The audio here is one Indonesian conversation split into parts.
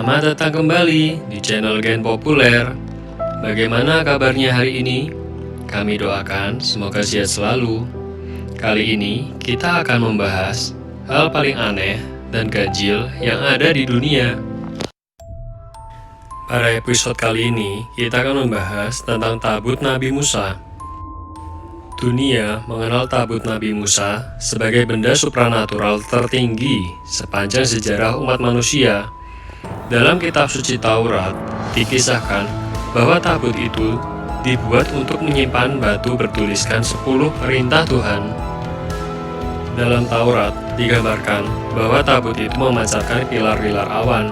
Selamat datang kembali di channel Gen Populer. Bagaimana kabarnya hari ini? Kami doakan semoga sehat selalu. Kali ini kita akan membahas hal paling aneh dan ganjil yang ada di dunia. Pada episode kali ini, kita akan membahas tentang tabut Nabi Musa. Dunia mengenal tabut Nabi Musa sebagai benda supranatural tertinggi sepanjang sejarah umat manusia. Dalam kitab suci Taurat, dikisahkan bahwa tabut itu dibuat untuk menyimpan batu bertuliskan 10 perintah Tuhan. Dalam Taurat, digambarkan bahwa tabut itu memancarkan pilar-pilar awan,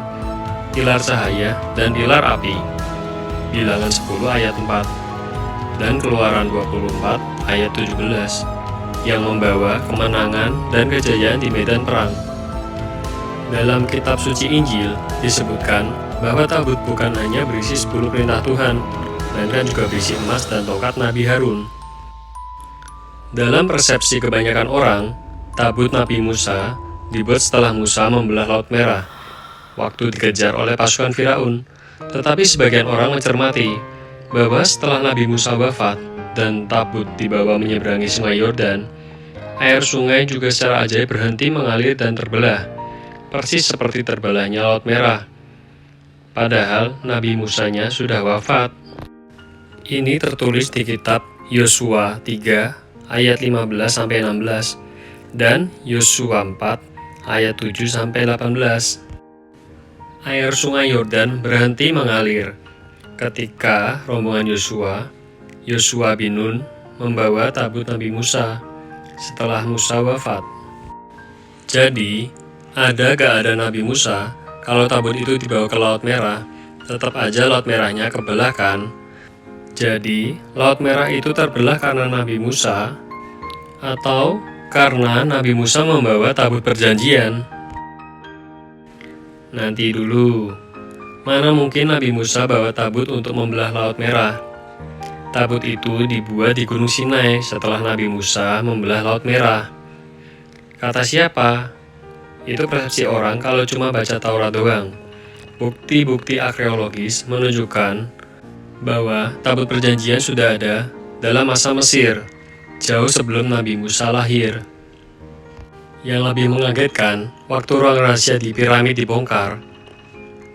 pilar cahaya, dan pilar api. Bilangan 10 ayat 4 dan Keluaran 24 ayat 17 yang membawa kemenangan dan kejayaan di medan perang. Dalam kitab suci Injil disebutkan bahwa tabut bukan hanya berisi 10 perintah Tuhan, melainkan juga berisi emas dan tongkat Nabi Harun. Dalam persepsi kebanyakan orang, tabut Nabi Musa dibuat setelah Musa membelah Laut Merah, waktu dikejar oleh pasukan Firaun. Tetapi sebagian orang mencermati bahwa setelah Nabi Musa wafat dan tabut dibawa menyeberangi sungai Yordan, air sungai juga secara ajaib berhenti mengalir dan terbelah, persis seperti terbelahnya Laut Merah. Padahal Nabi Musanya sudah wafat. Ini tertulis di kitab Yosua 3 ayat 15-16 dan Yosua 4 ayat 7-18. Air sungai Yordan berhenti mengalir ketika rombongan Yosua bin Nun membawa tabut Nabi Musa setelah Musa wafat. Jadi, ada gak ada Nabi Musa, kalau tabut itu dibawa ke Laut Merah, tetap aja Laut Merahnya kebelah kan? Jadi, Laut Merah itu terbelah karena Nabi Musa, atau karena Nabi Musa membawa tabut perjanjian? Nanti dulu, mana mungkin Nabi Musa bawa tabut untuk membelah Laut Merah? Tabut itu dibuat di Gunung Sinai setelah Nabi Musa membelah Laut Merah. Kata siapa? Itu persepsi orang kalau cuma baca Taurat doang. Bukti-bukti arkeologis menunjukkan bahwa tabut perjanjian sudah ada dalam masa Mesir, jauh sebelum Nabi Musa lahir. Yang lebih mengagetkan, waktu ruang rahasia di piramid dibongkar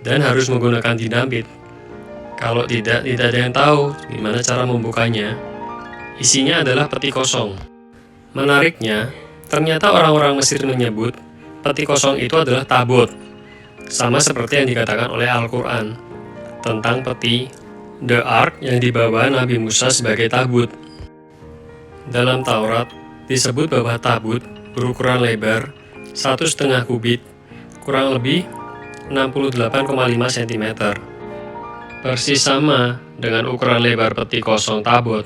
dan harus menggunakan dinamit. Kalau tidak ada yang tahu gimana cara membukanya. Isinya adalah peti kosong. Menariknya, ternyata orang-orang Mesir menyebut peti kosong itu adalah tabut, sama seperti yang dikatakan oleh Al-Quran tentang peti The Ark yang dibawa Nabi Musa sebagai tabut. Dalam Taurat disebut bahwa tabut berukuran lebar 1,5 kubit, kurang lebih 68,5 cm. Persis sama dengan ukuran lebar peti kosong tabut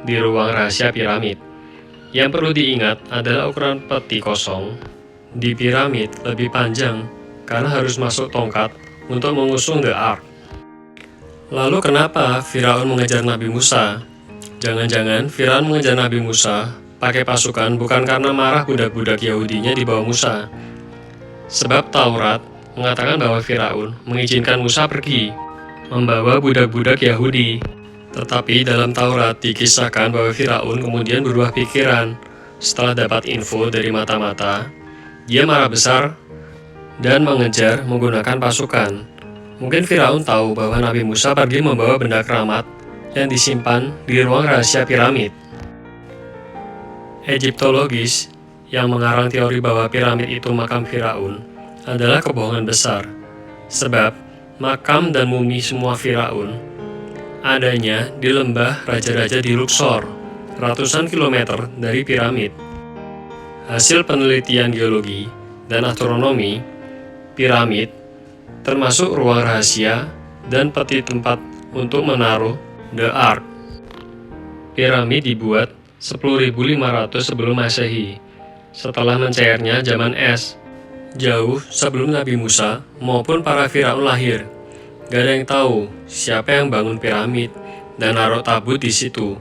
di ruang rahasia piramid. Yang perlu diingat adalah ukuran peti kosong di piramid lebih panjang karena harus masuk tongkat untuk mengusung The Ark. Lalu kenapa Firaun mengejar Nabi Musa? Jangan-jangan Firaun mengejar Nabi Musa pakai pasukan bukan karena marah budak-budak Yahudinya di bawah Musa. Sebab Taurat mengatakan bahwa Firaun mengizinkan Musa pergi membawa budak-budak Yahudi. Tetapi dalam Taurat dikisahkan bahwa Firaun kemudian berubah pikiran setelah dapat info dari mata-mata. Dia marah besar dan mengejar menggunakan pasukan. Mungkin Firaun tahu bahwa Nabi Musa pergi membawa benda keramat yang disimpan di ruang rahasia piramid. Egyptologis yang mengarang teori bahwa piramid itu makam Firaun adalah kebohongan besar. Sebab makam dan mumi semua Firaun adanya di lembah raja-raja di Luxor, ratusan kilometer dari piramid. Hasil penelitian geologi dan astronomi, piramid termasuk ruang rahasia dan peti tempat untuk menaruh The Ark. Piramid dibuat 10.500 sebelum Masehi, setelah mencairnya zaman es, jauh sebelum Nabi Musa maupun para Firaun lahir. Gak ada yang tahu siapa yang bangun piramid dan naruh tabut di situ.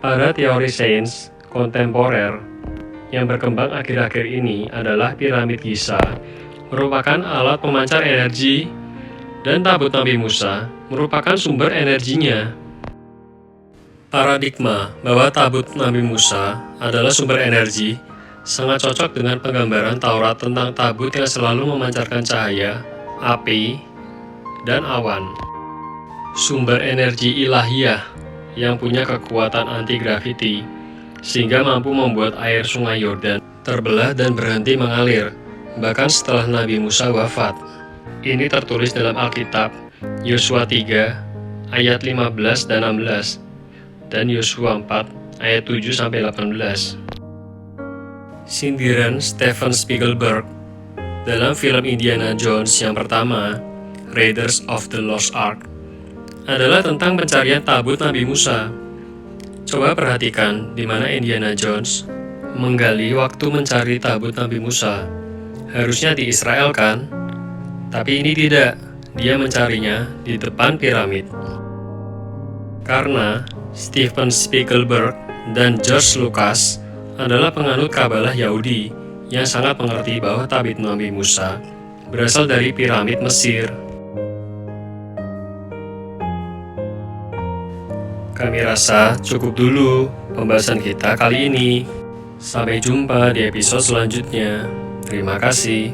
Pada teori sains kontemporer yang berkembang akhir-akhir ini adalah piramid Giza merupakan alat pemancar energi, dan tabut Nabi Musa merupakan sumber energinya. Paradigma bahwa tabut Nabi Musa adalah sumber energi sangat cocok dengan penggambaran Taurat tentang tabut yang selalu memancarkan cahaya, api, dan awan. Sumber energi ilahiyah yang punya kekuatan anti-graviti, sehingga mampu membuat air sungai Yordan terbelah dan berhenti mengalir, bahkan setelah Nabi Musa wafat. Ini tertulis dalam Alkitab, Yosua 3, ayat 15 dan 16, dan Yosua 4, ayat 7-18. Sindiran Steven Spielberg dalam film Indiana Jones yang pertama, Raiders of the Lost Ark, adalah tentang pencarian tabut Nabi Musa. Coba perhatikan di mana Indiana Jones menggali waktu mencari tabut Nabi Musa. Harusnya di Israel kan? Tapi ini tidak. Dia mencarinya di depan piramid. Karena Steven Spielberg dan George Lucas adalah penganut Kabalah Yahudi yang sangat mengerti bahwa tabut Nabi Musa berasal dari piramid Mesir. Kami rasa cukup dulu pembahasan kita kali ini. Sampai jumpa di episode selanjutnya. Terima kasih.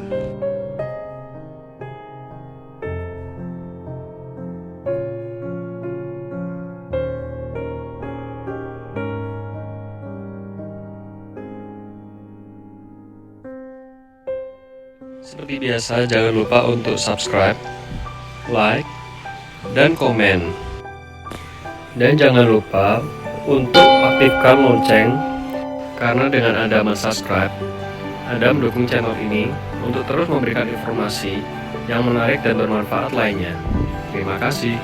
Seperti biasa, jangan lupa untuk subscribe, like, dan komen. Dan jangan lupa untuk aktifkan lonceng, karena dengan Anda mensubscribe, Anda mendukung channel ini untuk terus memberikan informasi yang menarik dan bermanfaat lainnya. Terima kasih.